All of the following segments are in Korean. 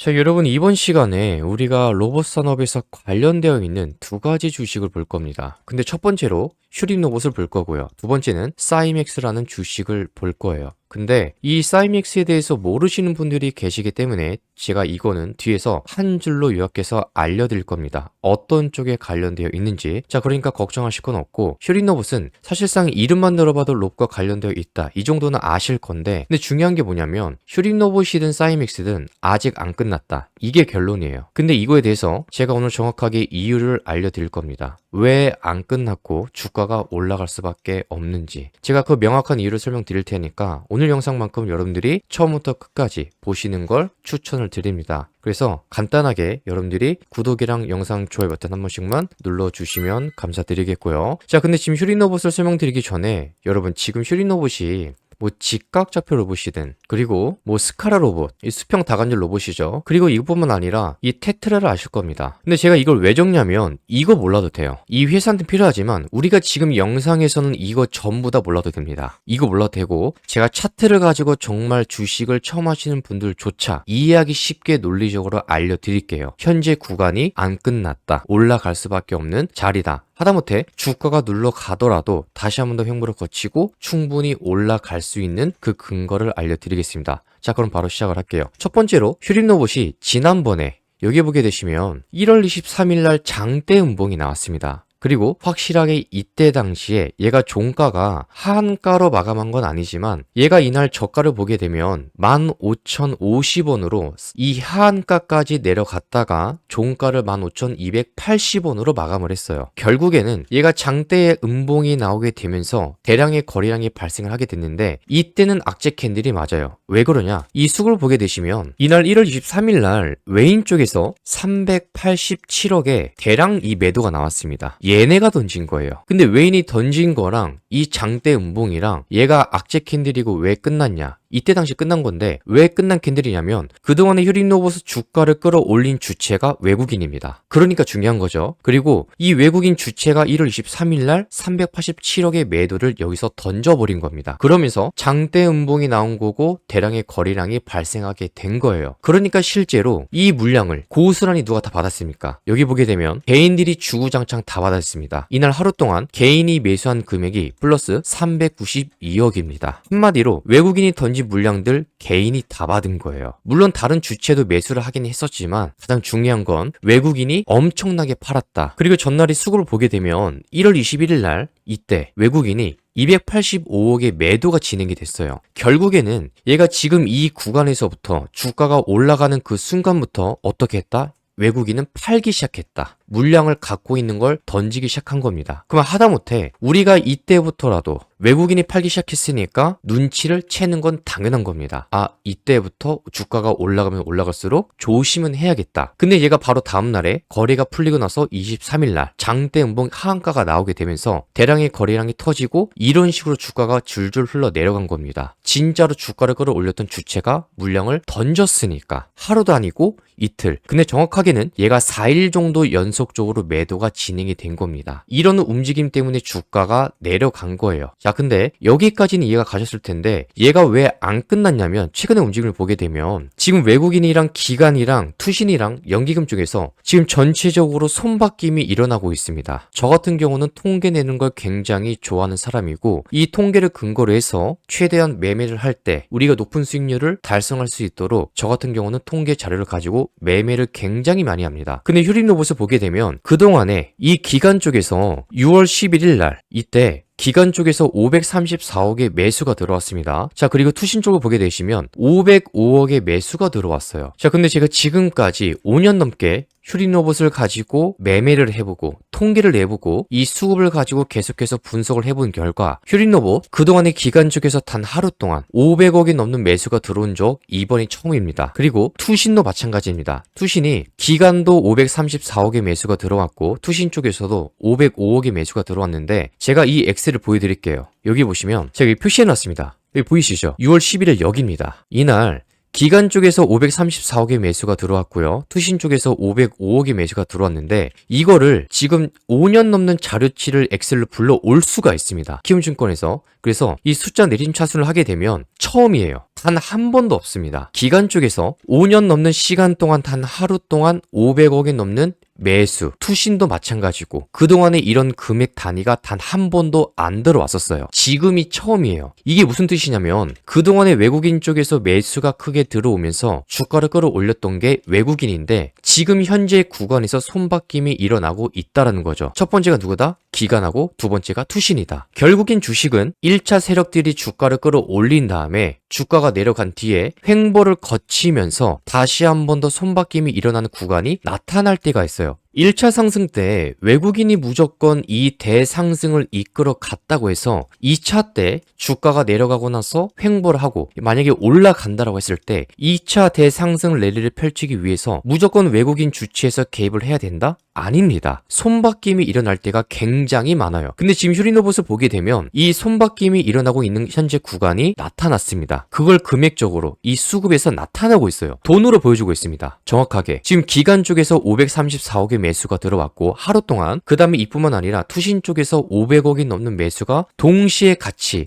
자, 여러분, 이번 시간에 우리가 로봇 산업에서 관련되어 있는 두 가지 주식을 볼 겁니다. 근데 첫 번째로 슈림 로봇을 볼 거고요. 두 번째는 사이맥스라는 주식을 볼 거예요. 근데 이 사이맥스에 대해서 모르시는 분들이 계시기 때문에 제가 이거는 뒤에서 한 줄로 요약해서 알려드릴 겁니다. 어떤 쪽에 관련되어 있는지. 자, 그러니까 걱정하실 건 없고, 슈림 로봇은 사실상 이름만 들어봐도 로봇과 관련되어 있다, 이 정도는 아실 건데, 근데 중요한 게 뭐냐면 슈림 로봇이든 사이맥스든 아직 안 끝났다, 이게 결론이에요. 근데 이거에 대해서 제가 오늘 정확하게 이유를 알려드릴 겁니다. 왜 안 끝났고 주가가 올라갈 수밖에 없는지, 제가 그 명확한 이유를 설명드릴 테니까 오늘 영상만큼 여러분들이 처음부터 끝까지 보시는 걸 추천을 드립니다. 그래서 간단하게 여러분들이 구독이랑 영상 좋아요 버튼 한 번씩만 눌러주시면 감사드리겠고요. 자, 근데 지금 슈림 로봇을 설명드리기 전에 여러분, 지금 슈림 로봇이 뭐 직각좌표 로봇이든, 그리고 뭐 스카라 로봇, 이 수평 다관절 로봇이죠. 그리고 이것뿐만 아니라 이 테트라를 아실 겁니다. 근데 제가 이걸 왜 적냐면 이거 몰라도 돼요. 이 회사한테 필요하지만 우리가 지금 영상에서는 이거 전부 다 몰라도 됩니다. 이거 몰라도 되고, 제가 차트를 가지고 정말 주식을 처음 하시는 분들조차 이해하기 쉽게 논리적으로 알려드릴게요. 현재 구간이 안 끝났다, 올라갈 수밖에 없는 자리다, 하다못해 주가가 눌러가더라도 다시 한 번 더 횡보를 거치고 충분히 올라갈 수 있는 그 근거를 알려드리겠습니다. 자, 그럼 바로 시작을 할게요. 첫 번째로 슈림 로봇이 지난번에 여기 보게 되시면 1월 23일 날 장대 음봉이 나왔습니다. 그리고 확실하게 이때 당시에 얘가 종가가 하한가로 마감한 건 아니지만 얘가 이날 저가를 보게 되면 15,050원으로 이 하한가까지 내려갔다가 종가를 15,280원으로 마감을 했어요. 결국에는 얘가 장대의 음봉이 나오게 되면서 대량의 거래량이 발생을 하게 됐는데, 이때는 악재 캔들이 맞아요. 왜 그러냐? 이 수급을 보게 되시면 이날 1월 23일 날 외인 쪽에서 387억의 대량 이 매도가 나왔습니다. 얘네가 던진 거예요. 근데 외인이 던진 거랑 이 장대 음봉이랑 얘가 악재 캔들이고 왜 끝났냐? 이때 당시 끝난 건데, 왜 끝난 캔들이냐면 그동안에 슈림 로봇의 주가를 끌어올린 주체가 외국인입니다. 그러니까 중요한 거죠. 그리고 이 외국인 주체가 1월 23일 날 387억의 매도를 여기서 던져버린 겁니다. 그러면서 장대 음봉이 나온 거고 대량의 거래량이 발생하게 된 거예요. 그러니까 실제로 이 물량을 고스란히 누가 다 받았습니까? 여기 보게 되면 개인들이 주구장창 다 받았습니다. 이날 하루 동안 개인이 매수한 금액이 플러스 392억입니다. 한마디로 외국인이 던진 물량들 개인이 다 받은 거예요. 물론 다른 주체도 매수를 하긴 했었지만 가장 중요한 건 외국인이 엄청나게 팔았다. 그리고 전날이 수급을 보게 되면 1월 21일 날 이때 외국인이 285억의 매도가 진행이 됐어요. 결국에는 얘가 지금 이 구간에서부터 주가가 올라가는 그 순간부터 어떻게 했다? 외국인은 팔기 시작했다. 물량을 갖고 있는 걸 던지기 시작한 겁니다. 그럼 하다못해 우리가 이때부터라도 외국인이 팔기 시작했으니까 눈치를 채는 건 당연한 겁니다. 아, 이때부터 주가가 올라가면 올라갈수록 조심은 해야겠다. 근데 얘가 바로 다음날에 거래가 풀리고 나서 23일날 장대 음봉 하한가가 나오게 되면서 대량의 거래량이 터지고 이런 식으로 주가가 줄줄 흘러 내려간 겁니다. 진짜로 주가를 끌어올렸던 주체가 물량을 던졌으니까 하루도 아니고 이틀, 근데 정확하게는 얘가 4일 정도 연속적으로 매도가 진행이 된 겁니다. 이런 움직임 때문에 주가가 내려간 거예요. 자, 근데 여기까지는 이해가 가셨을 텐데 얘가 왜 안 끝났냐면, 최근의 움직임을 보게 되면 지금 외국인이랑 기관이랑 투신이랑 연기금 쪽에서 지금 전체적으로 손바뀜이 일어나고 있습니다. 저 같은 경우는 통계 내는 걸 굉장히 좋아하는 사람이고, 이 통계를 근거로 해서 최대한 매매를 할 때 우리가 높은 수익률을 달성할 수 있도록 저 같은 경우는 통계 자료를 가지고 매매를 굉장히 많이 합니다. 근데 슈림 로봇을 보게 되면 그동안에 이 기관 쪽에서 6월 11일 날 이때 기관 쪽에서 534억의 매수가 들어왔습니다. 자, 그리고 투신 쪽을 보게 되시면 505억의 매수가 들어왔어요. 자, 근데 제가 지금까지 5년 넘게 슈림 로봇을 가지고 매매를 해보고 통계를 내보고 이 수급을 가지고 계속해서 분석을 해본 결과 슈림 로봇 그동안의 기간 쪽에서 단 하루 동안 500억이 넘는 매수가 들어온 적 이번이 처음입니다. 그리고 투신도 마찬가지입니다. 투신이 기간도 534억의 매수가 들어왔고 투신 쪽에서도 505억의 매수가 들어왔는데, 제가 이 엑셀을 보여드릴게요. 여기 보시면 제가 여기 표시해놨습니다. 여기 보이시죠? 6월 11일 여기입니다. 이날 기관 쪽에서 534억의 매수가 들어왔고요. 투신 쪽에서 505억의 매수가 들어왔는데, 이거를 지금 5년 넘는 자료치를 엑셀로 불러올 수가 있습니다. 키움증권에서. 그래서 이 숫자 내림 차순을 하게 되면 처음이에요. 단 한 번도 없습니다. 기관 쪽에서 5년 넘는 시간 동안 단 하루 동안 500억이 넘는 매수, 투신도 마찬가지고 그동안에 이런 금액 단위가 단 한 번도 안 들어왔었어요. 지금이 처음이에요. 이게 무슨 뜻이냐면 그동안에 외국인 쪽에서 매수가 크게 들어오면서 주가를 끌어올렸던 게 외국인인데 지금 현재 구간에서 손바뀜이 일어나고 있다라는 거죠. 첫 번째가 누구다? 기관하고 두 번째가 투신이다. 결국엔 주식은 1차 세력들이 주가를 끌어올린 다음에 주가가 내려간 뒤에 횡보를 거치면서 다시 한 번 더 손바뀜이 일어나는 구간이 나타날 때가 있어요. 1차 상승 때 외국인이 무조건 이 대상승을 이끌어 갔다고 해서 2차 때 주가가 내려가고 나서 횡보를 하고 만약에 올라간다라고 했을 때 2차 대상승 랠리를 펼치기 위해서 무조건 외국인 주체에서 개입을 해야 된다? 아닙니다. 손바뀜이 일어날 때가 굉장히 많아요. 근데 지금 휴리노봇을 보게 되면 이 손바뀜이 일어나고 있는 현재 구간이 나타났습니다. 그걸 금액적으로 이 수급에서 나타나고 있어요. 돈으로 보여주고 있습니다. 정확하게 지금 기관 쪽에서 534억의 매수가 들어왔고 하루 동안 그 다음에 이뿐만 아니라 투신 쪽에서 500억이 넘는 매수가 동시에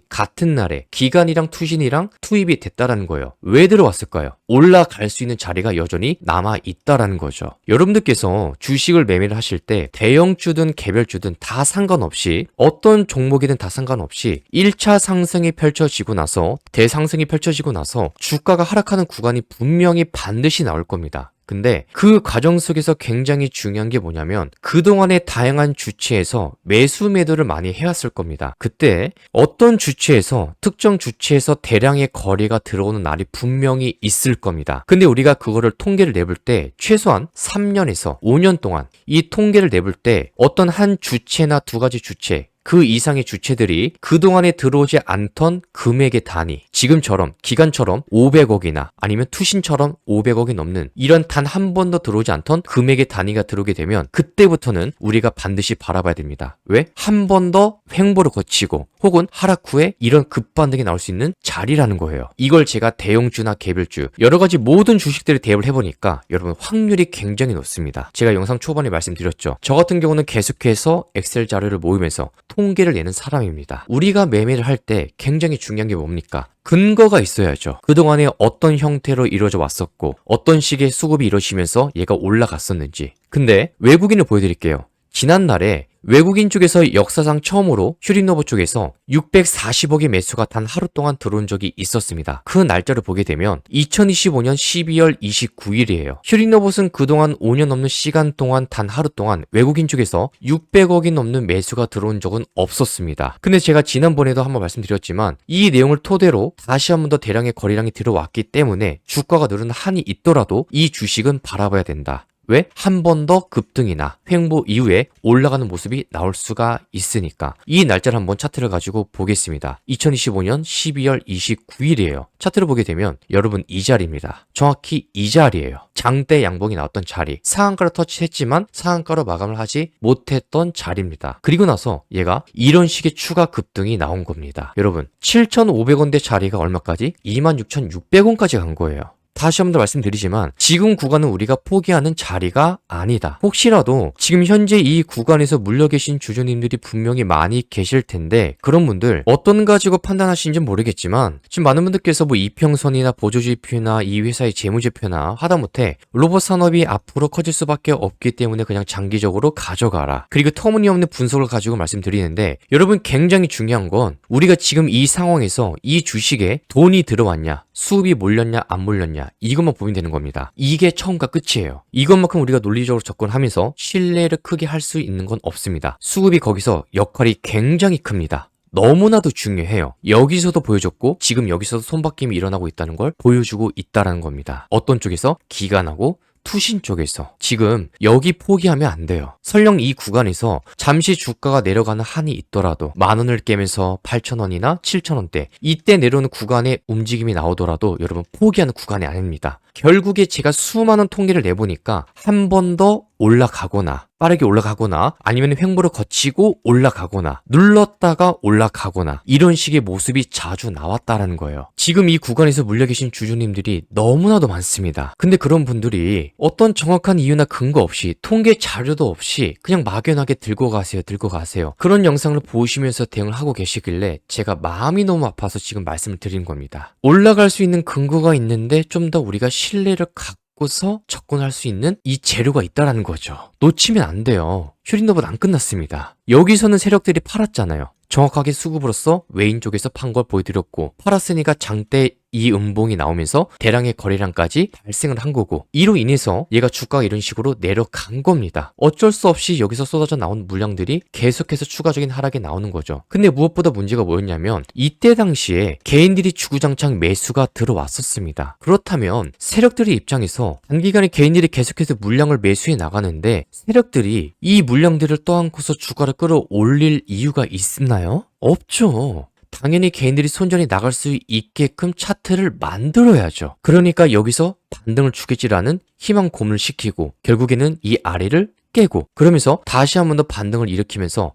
같은 날에 기관이랑 투신이랑 투입이 됐다라는 거예요. 왜 들어왔을까요? 올라갈 수 있는 자리가 여전히 남아 있다라는 거죠. 여러분들께서 주식을 매매를 하실 때 대형주든 개별주든 다 상관없이 어떤 종목이든 다 상관없이 1차 상승이 펼쳐지고 나서 대상승이 펼쳐지고 나서 주가가 하락하는 구간이 분명히 반드시 나올 겁니다. 근데 그 과정 속에서 굉장히 중요한 게 뭐냐면 그동안의 다양한 주체에서 매수 매도를 많이 해왔을 겁니다. 그때 어떤 주체에서 특정 주체에서 대량의 거래가 들어오는 날이 분명히 있을 겁니다. 근데 우리가 그거를 통계를 내볼 때 최소한 3년에서 5년 동안 이 통계를 내볼 때 어떤 한 주체나 두 가지 주체 그 이상의 주체들이 그동안에 들어오지 않던 금액의 단위, 지금처럼 기간처럼 500억이나 아니면 투신처럼 500억이 넘는 이런 단 한 번도 들어오지 않던 금액의 단위가 들어오게 되면 그때부터는 우리가 반드시 바라봐야 됩니다. 왜? 한 번 더 횡보를 거치고 혹은 하락 후에 이런 급반등이 나올 수 있는 자리라는 거예요. 이걸 제가 대형주나 개별주 여러 가지 모든 주식들을 대입을 해보니까 여러분 확률이 굉장히 높습니다. 제가 영상 초반에 말씀드렸죠. 저 같은 경우는 계속해서 엑셀 자료를 모으면서 통계를 내는 사람입니다. 우리가 매매를 할 때 굉장히 중요한 게 뭡니까? 근거가 있어야죠. 그동안에 어떤 형태로 이루어져 왔었고 어떤 식의 수급이 이루어지면서 얘가 올라갔었는지. 근데 외국인을 보여드릴게요. 지난날에 외국인 쪽에서 역사상 처음으로 휴리노브 쪽에서 640억의 매수가 단 하루 동안 들어온 적이 있었습니다. 그 날짜를 보게 되면 2025년 12월 29일이에요. 휴리노봇은 그동안 5년 넘는 시간 동안 단 하루 동안 외국인 쪽에서 600억이 넘는 매수가 들어온 적은 없었습니다. 근데 제가 지난번에도 한번 말씀드렸지만 이 내용을 토대로 다시 한 번 더 대량의 거래량이 들어왔기 때문에 주가가 누르는 한이 있더라도 이 주식은 바라봐야 된다. 왜? 한 번 더 급등이나 횡보 이후에 올라가는 모습이 나올 수가 있으니까. 이 날짜를 한번 차트를 가지고 보겠습니다. 2025년 12월 29일이에요. 차트를 보게 되면 여러분 이 자리입니다. 정확히 이 자리예요. 장대 양봉이 나왔던 자리. 상한가를 터치했지만 상한가로 마감을 하지 못했던 자리입니다. 그리고 나서 얘가 이런 식의 추가 급등이 나온 겁니다. 여러분 7,500원대 자리가 얼마까지? 26,600원까지 간 거예요. 다시 한 번 더 말씀드리지만 지금 구간은 우리가 포기하는 자리가 아니다. 혹시라도 지금 현재 이 구간에서 물려 계신 주주님들이 분명히 많이 계실 텐데 그런 분들 어떤 가지고 판단하시는지 모르겠지만 지금 많은 분들께서 뭐 이평선이나 보조지표나 이 회사의 재무제표나 하다못해 로봇 산업이 앞으로 커질 수밖에 없기 때문에 그냥 장기적으로 가져가라. 그리고 터무니없는 분석을 가지고 말씀드리는데 여러분 굉장히 중요한 건 우리가 지금 이 상황에서 이 주식에 돈이 들어왔냐 수급이 몰렸냐 안 몰렸냐 이것만 보면 되는 겁니다. 이게 처음과 끝이에요. 이것만큼 우리가 논리적으로 접근하면서 신뢰를 크게 할 수 있는 건 없습니다. 수급이 거기서 역할이 굉장히 큽니다. 너무나도 중요해요. 여기서도 보여줬고 지금 여기서도 손바뀜이 일어나고 있다는 걸 보여주고 있다는 겁니다. 어떤 쪽에서? 기관하고 투신 쪽에서. 지금 여기 포기하면 안 돼요. 설령 이 구간에서 잠시 주가가 내려가는 한이 있더라도 10,000원을 깨면서 8,000원이나 7,000원대 이때 내려오는 구간에 움직임이 나오더라도 여러분 포기하는 구간이 아닙니다. 결국에 제가 수많은 통계를 내보니까 한 번 더 올라가거나 빠르게 올라가거나 아니면 횡보를 거치고 올라가거나 눌렀다가 올라가거나 이런 식의 모습이 자주 나왔다라는 거예요. 지금 이 구간에서 물려 계신 주주님들이 너무나도 많습니다. 근데 그런 분들이 어떤 정확한 이유나 근거 없이 통계 자료도 없이 그냥 막연하게 들고 가세요. 그런 영상을 보시면서 대응을 하고 계시길래 제가 마음이 너무 아파서 지금 말씀을 드린 겁니다. 올라갈 수 있는 근거가 있는데 좀 더 우리가 신뢰를 갖고서 접근할 수 있는 이 재료가 있다라는 거죠. 놓치면 안 돼요. 슈린더블 안 끝났습니다. 여기서는 세력들이 팔았잖아요. 정확하게 수급으로서 외인 쪽에서 판 걸 보여드렸고 팔았으니까 장대 이 음봉이 나오면서 대량의 거래량까지 발생을 한 거고 이로 인해서 얘가 주가가 이런 식으로 내려간 겁니다. 어쩔 수 없이 여기서 쏟아져 나온 물량들이 계속해서 추가적인 하락이 나오는 거죠. 근데 무엇보다 문제가 뭐였냐면 이때 당시에 개인들이 주구장창 매수가 들어왔었습니다. 그렇다면 세력들의 입장에서 단기간에 개인들이 계속해서 물량을 매수해 나가는데 세력들이 이 물량들을 떠안고서 주가를 끌어올릴 이유가 있나요? 없죠. 당연히 개인들이 손전이 나갈 수 있게끔 차트를 만들어야죠. 그러니까 여기서 반등을 주겠지라는 희망 고문을 시키고 결국에는 이 아래를 깨고 그러면서 다시 한 번 더 반등을 일으키면서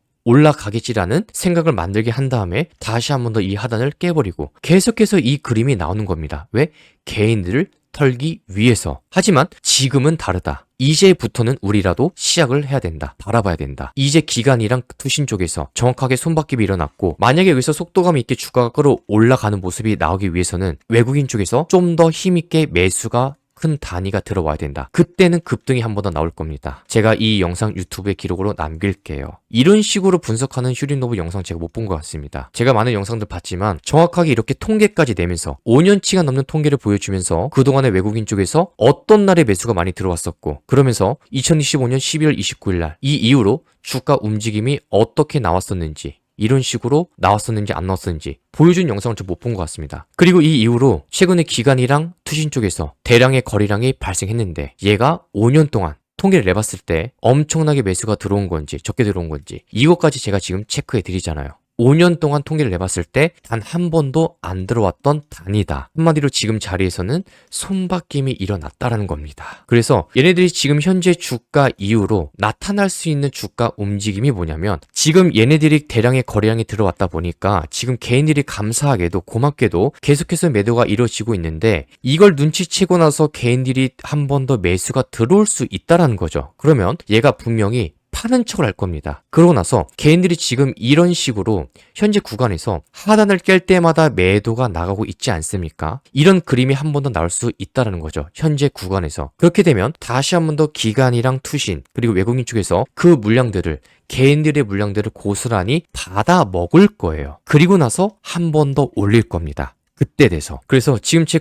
올라가겠지라는 생각을 만들게 한 다음에 다시 한 번 더 이 하단을 깨버리고 계속해서 이 그림이 나오는 겁니다. 왜? 개인들을 털기 위해서. 하지만 지금은 다르다. 이제부터는 우리라도 시작을 해야 된다. 바라봐야 된다. 이제 기관이랑 투신 쪽에서 정확하게 손바뀜이 일어났고 만약에 여기서 속도감 있게 주가가 끌어올라가는 모습이 나오기 위해서는 외국인 쪽에서 좀 더 힘있게 매수가 큰 단위가 들어와야 된다. 그때는 급등이 한 번 더 나올 겁니다. 제가 이 영상 유튜브에 기록으로 남길게요. 이런 식으로 분석하는 슈린노브 영상 제가 못 본 것 같습니다. 제가 많은 영상들 봤지만 정확하게 이렇게 통계까지 내면서 5년치가 넘는 통계를 보여주면서 그동안의 외국인 쪽에서 어떤 날에 매수가 많이 들어왔었고 그러면서 2025년 12월 29일 날 이 이후로 주가 움직임이 어떻게 나왔었는지 이런 식으로 나왔었는지 안 나왔었는지 보여준 영상을 좀 못 본 것 같습니다. 그리고 이 이후로 최근에 기관이랑 투신 쪽에서 대량의 거래량이 발생했는데 얘가 5년 동안 통계를 내봤을 때 엄청나게 매수가 들어온 건지 적게 들어온 건지 이것까지 제가 지금 체크해 드리잖아요. 5년 동안 통계를 내봤을 때 단 한 번도 안 들어왔던 단위다. 한마디로 지금 자리에서는 손바뀜이 일어났다라는 겁니다. 그래서 얘네들이 지금 현재 주가 이후로 나타날 수 있는 주가 움직임이 뭐냐면 지금 얘네들이 대량의 거래량이 들어왔다 보니까 지금 개인들이 감사하게도 고맙게도 계속해서 매도가 이루어지고 있는데 이걸 눈치채고 나서 개인들이 한 번 더 매수가 들어올 수 있다라는 거죠. 그러면 얘가 분명히 파는 척을 할 겁니다. 그러고 나서 개인들이 지금 이런 식으로 현재 구간에서 하단을 깰 때마다 매도가 나가고 있지 않습니까? 이런 그림이 한 번 더 나올 수 있다는 거죠. 현재 구간에서. 그렇게 되면 다시 한 번 더 기관이랑 투신 그리고 외국인 쪽에서 그 물량들을 개인들의 물량들을 고스란히 받아 먹을 거예요. 그리고 나서 한 번 더 올릴 겁니다. 그때 돼서. 그래서 지금 제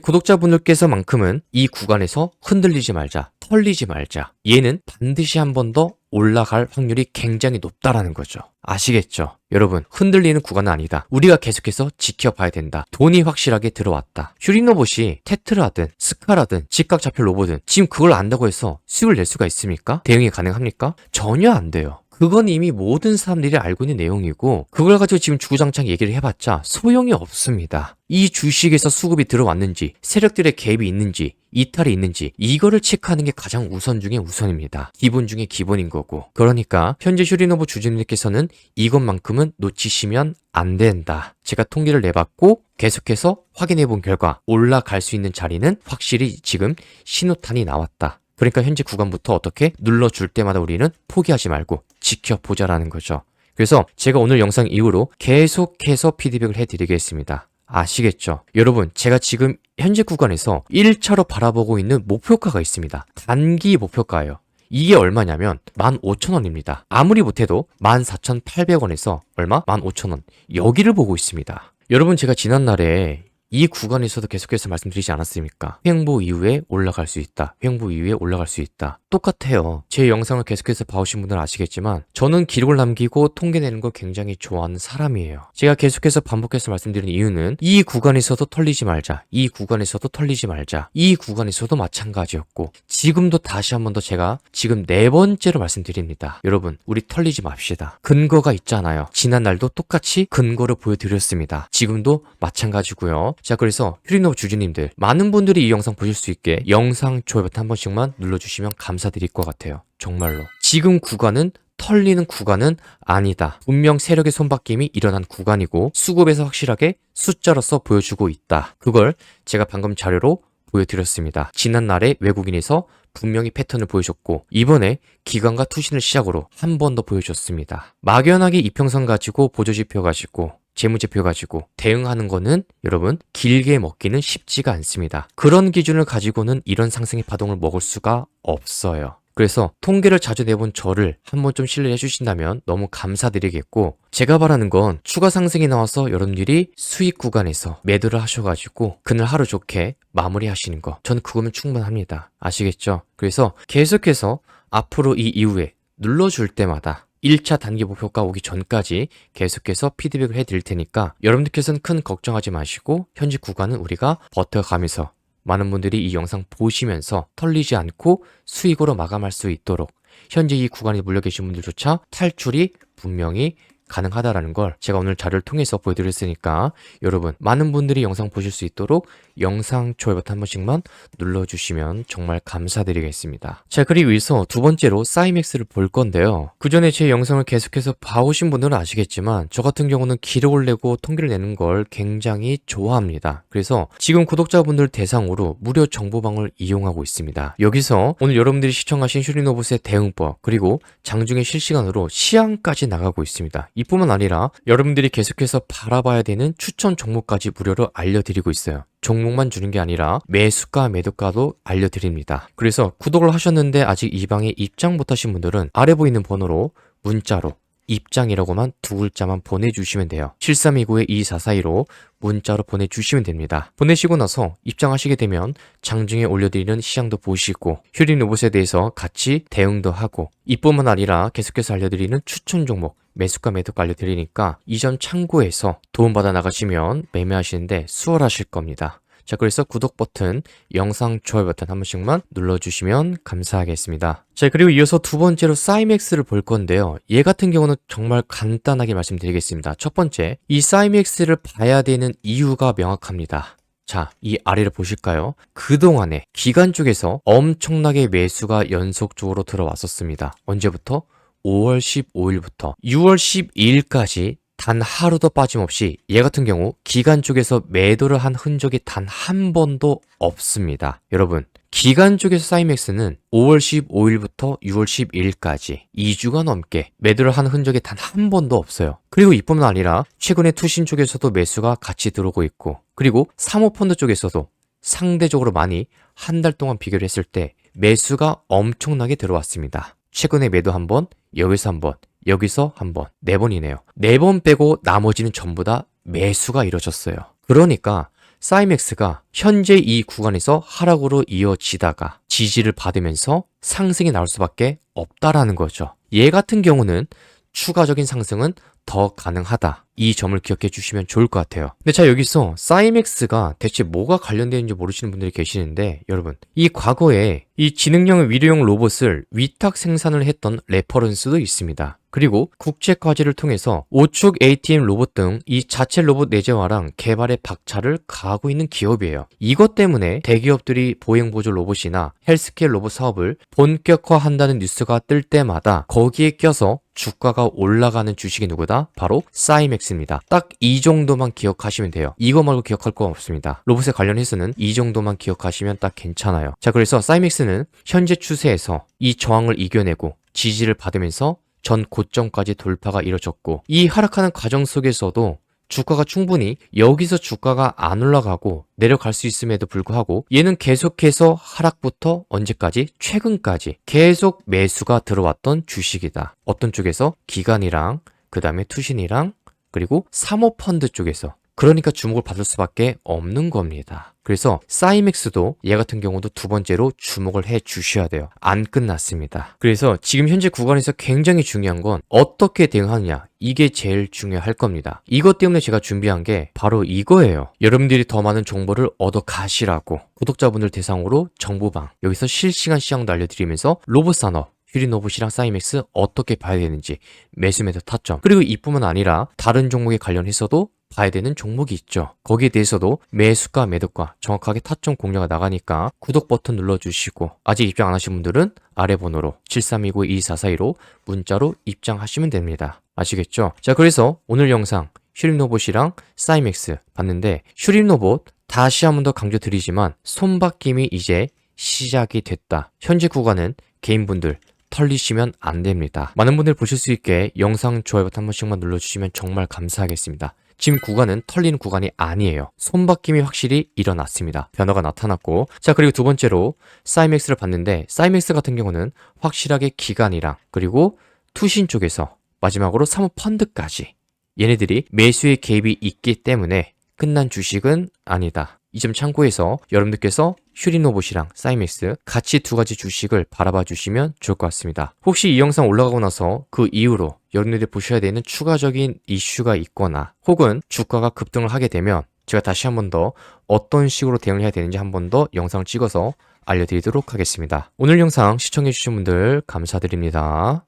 구독자분들께서만큼은 이 구간에서 흔들리지 말자, 털리지 말자. 얘는 반드시 한 번 더 올라갈 확률이 굉장히 높다라는 거죠. 아시겠죠? 여러분, 흔들리는 구간은 아니다. 우리가 계속해서 지켜봐야 된다. 돈이 확실하게 들어왔다. 슈링로봇이 테트라든 스카라든 직각좌표 로봇은 지금 그걸 안다고 해서 수익을 낼 수가 있습니까? 대응이 가능합니까? 전혀 안 돼요. 그건 이미 모든 사람들이 알고 있는 내용이고 그걸 가지고 지금 주구장창 얘기를 해봤자 소용이 없습니다. 이 주식에서 수급이 들어왔는지 세력들의 갭이 있는지 이탈이 있는지 이거를 체크하는 게 가장 우선 중에 우선입니다. 기본 중에 기본인 거고 그러니까 현재 슈리노브 주주님들께서는 이것만큼은 놓치시면 안 된다. 제가 통계를 내봤고 계속해서 확인해 본 결과 올라갈 수 있는 자리는 확실히 지금 신호탄이 나왔다. 그러니까 현재 구간부터 어떻게 눌러줄 때마다 우리는 포기하지 말고 지켜보자라는 거죠. 그래서 제가 오늘 영상 이후로 계속해서 피드백을 해드리겠습니다. 아시겠죠? 여러분, 제가 지금 현재 구간에서 1차로 바라보고 있는 목표가가 있습니다. 단기 목표가예요. 이게 얼마냐면 15,000원입니다. 아무리 못해도 14,800원에서 얼마? 15,000원. 여기를 보고 있습니다. 여러분, 제가 지난날에 이 구간에서도 계속해서 말씀드리지 않았습니까? 횡보 이후에 올라갈 수 있다. 횡보 이후에 올라갈 수 있다. 똑같아요. 제 영상을 계속해서 봐오신 분들은 아시겠지만 저는 기록을 남기고 통계 내는 걸 굉장히 좋아하는 사람이에요. 제가 계속해서 반복해서 말씀드리는 이유는 이 구간에서도 털리지 말자. 이 구간에서도 털리지 말자. 이 구간에서도 마찬가지였고 지금도 다시 한 번 더 제가 지금 4번째로 말씀드립니다. 여러분, 우리 털리지 맙시다. 근거가 있잖아요. 지난날도 똑같이 근거를 보여드렸습니다. 지금도 마찬가지고요. 자, 그래서 휴리노브 주주님들, 많은 분들이 이 영상 보실 수 있게 영상 좋아요 버튼 한 번씩만 눌러주시면 감사드릴 것 같아요. 정말로. 지금 구간은 털리는 구간은 아니다. 분명 세력의 손바뀜이 일어난 구간이고 수급에서 확실하게 숫자로서 보여주고 있다. 그걸 제가 방금 자료로 보여드렸습니다. 지난날에 외국인에서 분명히 패턴을 보여줬고 이번에 기관과 투신을 시작으로 한 번 더 보여줬습니다. 막연하게 이평선 가지고 보조지표 가지고 재무제표 가지고 대응하는 거는 여러분 길게 먹기는 쉽지가 않습니다. 그런 기준을 가지고는 이런 상승의 파동을 먹을 수가 없어요. 그래서 통계를 자주 내본 저를 한번 좀 신뢰해 주신다면 너무 감사드리겠고, 제가 바라는 건 추가 상승이 나와서 여러분들이 수익 구간에서 매도를 하셔가지고 그날 하루 좋게 마무리하시는 거, 저는 그거면 충분합니다. 아시겠죠? 그래서 계속해서 앞으로 이 이후에 눌러줄 때마다 1차 단기 목표가 오기 전까지 계속해서 피드백을 해드릴 테니까 여러분들께서는 큰 걱정하지 마시고 현재 구간은 우리가 버텨가면서 많은 분들이 이 영상 보시면서 털리지 않고 수익으로 마감할 수 있도록 현재 이 구간에 물려 계신 분들조차 탈출이 분명히 가능하다라는 걸 제가 오늘 자료를 통해서 보여드렸으니까 여러분 많은 분들이 영상 보실 수 있도록 영상 좋아요 버튼 한 번씩만 눌러주시면 정말 감사드리겠습니다. 자, 그리고 여기서 두 번째로 사이맥스를 볼 건데요. 그 전에 제 영상을 계속해서 봐오신 분들은 아시겠지만 저 같은 경우는 기록을 내고 통계를 내는 걸 굉장히 좋아합니다. 그래서 지금 구독자분들 대상으로 무료 정보방을 이용하고 있습니다. 여기서 오늘 여러분들이 시청하신 휴리노브스의 대응법 그리고 장중에 실시간으로 시향까지 나가고 있습니다. 이뿐만 아니라 여러분들이 계속해서 바라봐야 되는 추천 종목까지 무료로 알려드리고 있어요. 종목만 주는 게 아니라 매수가 매도가도 알려드립니다. 그래서 구독을 하셨는데 아직 이 방에 입장 못하신 분들은 아래 보이는 번호로 문자로 입장이라고만 두 글자만 보내주시면 돼요. 7329-2442로 문자로 보내주시면 됩니다. 보내시고 나서 입장하시게 되면 장중에 올려드리는 시장도 보시고 휴리노봇에 대해서 같이 대응도 하고 이뿐만 아니라 계속해서 알려드리는 추천 종목 매수가 매도가 알려드리니까 이 점 참고해서 도움받아 나가시면 매매하시는데 수월하실 겁니다. 자, 그래서 구독 버튼, 영상 좋아요 버튼 한 번씩만 눌러주시면 감사하겠습니다. 자, 그리고 이어서 두 번째로 사이맥스를 볼 건데요. 얘 같은 경우는 정말 간단하게 말씀드리겠습니다. 첫 번째, 이 사이맥스를 봐야 되는 이유가 명확합니다. 자, 이 아래를 보실까요? 그동안에 기관 쪽에서 엄청나게 매수가 연속적으로 들어왔었습니다. 언제부터? 5월 15일부터 6월 12일까지 단 하루도 빠짐없이 얘 같은 경우 기관 쪽에서 매도를 한 흔적이 단 한 번도 없습니다. 여러분, 기관 쪽에서 사이맥스는 5월 15일부터 6월 12일까지 2주가 넘게 매도를 한 흔적이 단 한 번도 없어요. 그리고 이뿐만 아니라 최근에 투신 쪽에서도 매수가 같이 들어오고 있고 그리고 사모펀드 쪽에서도 상대적으로 많이 한 달 동안 비교를 했을 때 매수가 엄청나게 들어왔습니다. 최근에 매도 한 번, 여기서 한 번, 여기서 한 번, 4번이네요. 4번 빼고 나머지는 전부 다 매수가 이루어졌어요. 그러니까 사이맥스가 현재 이 구간에서 하락으로 이어지다가 지지를 받으면서 상승이 나올 수밖에 없다라는 거죠. 얘 같은 경우는 추가적인 상승은 더 가능하다. 이 점을 기억해 주시면 좋을 것 같아요. 근데 자, 여기서 사이맥스가 대체 뭐가 관련되는지 모르시는 분들이 계시는데 여러분, 이 과거에 이 지능형 위료용 로봇을 위탁 생산을 했던 레퍼런스도 있습니다. 그리고 국제과제를 통해서 오축 ATM 로봇 등 이 자체 로봇 내재화랑 개발에 박차를 가하고 있는 기업이에요. 이것 때문에 대기업들이 보행보조 로봇이나 헬스케어 로봇 사업을 본격화한다는 뉴스가 뜰 때마다 거기에 껴서 주가가 올라가는 주식이 누구다? 바로 사이맥스입니다. 딱 이 정도만 기억하시면 돼요. 이거 말고 기억할 거 없습니다. 로봇에 관련해서는 이 정도만 기억하시면 딱 괜찮아요. 자, 그래서 사이맥스는 현재 추세에서 이 저항을 이겨내고 지지를 받으면서 전 고점까지 돌파가 이뤄졌고 이 하락하는 과정 속에서도 주가가 충분히 여기서 주가가 안 올라가고 내려갈 수 있음에도 불구하고 얘는 계속해서 하락부터 언제까지? 최근까지 계속 매수가 들어왔던 주식이다. 어떤 쪽에서? 기관이랑 그 다음에 투신이랑 그리고 사모펀드 쪽에서. 그러니까 주목을 받을 수밖에 없는 겁니다. 그래서 사이맥스도 얘 같은 경우도 두 번째로 주목을 해 주셔야 돼요. 안 끝났습니다. 그래서 지금 현재 구간에서 굉장히 중요한 건 어떻게 대응하느냐, 이게 제일 중요할 겁니다. 이것 때문에 제가 준비한 게 바로 이거예요. 여러분들이 더 많은 정보를 얻어 가시라고 구독자분들 대상으로 정보방, 여기서 실시간 시장도 알려드리면서 로봇 산업, 휴리노봇이랑 사이맥스 어떻게 봐야 되는지, 매수 매도 타점, 그리고 이뿐만 아니라 다른 종목에 관련해서도 봐야 되는 종목이 있죠. 거기에 대해서도 매수가 매도가 정확하게 타점 공략가 나가니까 구독 버튼 눌러주시고 아직 입장 안 하신 분들은 아래 번호로 7329-2442로 문자로 입장하시면 됩니다. 아시겠죠? 자, 그래서 오늘 영상 슈림로봇이랑 사이맥스 봤는데 슈림로봇 다시 한 번 더 강조드리지만 손바뀜이 이제 시작이 됐다. 현재 구간은 개인분들 털리시면 안 됩니다. 많은 분들 보실 수 있게 영상 좋아요 버튼 한 번씩만 눌러주시면 정말 감사하겠습니다. 지금 구간은 털리는 구간이 아니에요. 손바뀜이 확실히 일어났습니다. 변화가 나타났고, 자, 그리고 두 번째로 사이맥스를 봤는데 사이맥스 같은 경우는 확실하게 기관이랑 그리고 투신 쪽에서 마지막으로 사모펀드까지 얘네들이 매수의 개입이 있기 때문에 끝난 주식은 아니다. 이 점 참고해서 여러분들께서 슈림로봇이랑 사이맥스 같이 두 가지 주식을 바라봐 주시면 좋을 것 같습니다. 혹시 이 영상 올라가고 나서 그 이후로 여러분들이 보셔야 되는 추가적인 이슈가 있거나 혹은 주가가 급등을 하게 되면 제가 다시 한 번 더 어떤 식으로 대응을 해야 되는지 한 번 더 영상을 찍어서 알려드리도록 하겠습니다. 오늘 영상 시청해주신 분들 감사드립니다.